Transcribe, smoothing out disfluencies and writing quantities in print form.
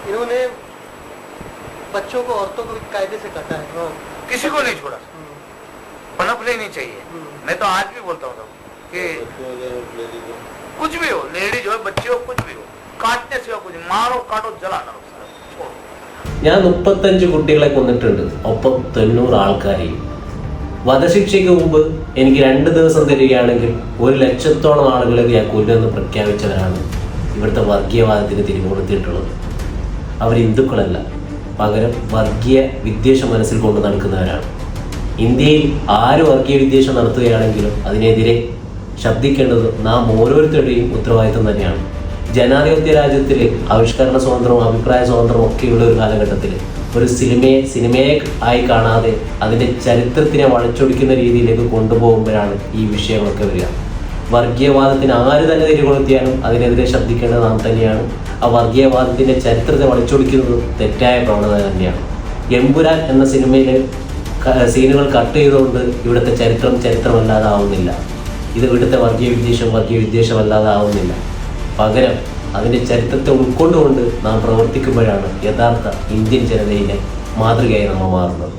इन्होंने बच्चों को, औरतों को कायदे से काटा है। किसी को नहीं छोड़ा, पनपले नहीं चाहिए। मैं तो आज भी बोलता हूँ कि कुछ भी हो, लेडीज हो, बच्चे हो, कुछ भी हो, काटने सिवा कुछ, मारो काटो जलाना। ഞാൻ 35 കുട്ടികളെ കൊന്നിട്ടുണ്ട്, ഒപ്പം 90 ആൾക്കാരെയും. വധശിക്ഷയ്ക്ക് മുമ്പ് എനിക്ക് 2 ദിവസം തരികയാണെങ്കിൽ 1,00,000-ഓളം ആളുകളെ ഞാൻ കൊല്ലുമെന്ന് പ്രഖ്യാപിച്ചവരാണ് ഇവിടുത്തെ വർഗീയവാദത്തിന് തിരികൊളുത്തിയിട്ടുള്ളത്. അവർ ഹിന്ദുക്കളല്ല, പകരം വർഗീയ വിദ്വേഷം മനസ്സിൽ കൊണ്ട് നടക്കുന്നവരാണ്. ഇന്ത്യയിൽ ആര് വർഗീയ വിദ്വേഷം നടത്തുകയാണെങ്കിലും അതിനെതിരെ ശബ്ദിക്കേണ്ടത് നാം ഓരോരുത്തരുടെയും ഉത്തരവാദിത്വം തന്നെയാണ്. ജനാധിപത്യ രാജ്യത്തിൽ ആവിഷ്കരണ സ്വാതന്ത്ര്യവും അഭിപ്രായ സ്വാതന്ത്ര്യവും ഒക്കെയുള്ള ഒരു കാലഘട്ടത്തിൽ ഒരു സിനിമയെ ആയി കാണാതെ അതിൻ്റെ ചരിത്രത്തിനെ വളച്ചൊടിക്കുന്ന രീതിയിലേക്ക് കൊണ്ടുപോകുമ്പോഴാണ് ഈ വിഷയങ്ങളൊക്കെ വരിക. വർഗീയവാദത്തിന് ആര് തന്നെ തിരികൊളുത്തിയാലും അതിനെതിരെ ശബ്ദിക്കേണ്ടത് നാം തന്നെയാണ്. ആ വർഗീയവാദത്തിൻ്റെ ചരിത്രത്തെ വളച്ചൊടിക്കുന്നത് തെറ്റായ പ്രവണത തന്നെയാണ്. എമ്പുരാൻ എന്ന സിനിമയിലെ സീനുകൾ കട്ട് ചെയ്തുകൊണ്ട് ഇവിടുത്തെ ചരിത്രമല്ലാതെ ആവുന്നില്ല. ഇത് ഇവിടുത്തെ വർഗീയ വിദ്വേഷമല്ലാതെ ആവുന്നില്ല. പകരം അതിൻ്റെ ചരിത്രത്തെ ഉൾക്കൊണ്ടുകൊണ്ട് നാം പ്രവർത്തിക്കുമ്പോഴാണ് യഥാർത്ഥ ഇന്ത്യൻ ജനതയിലെ മാതൃകയായി നമ്മൾ മാറുന്നത്.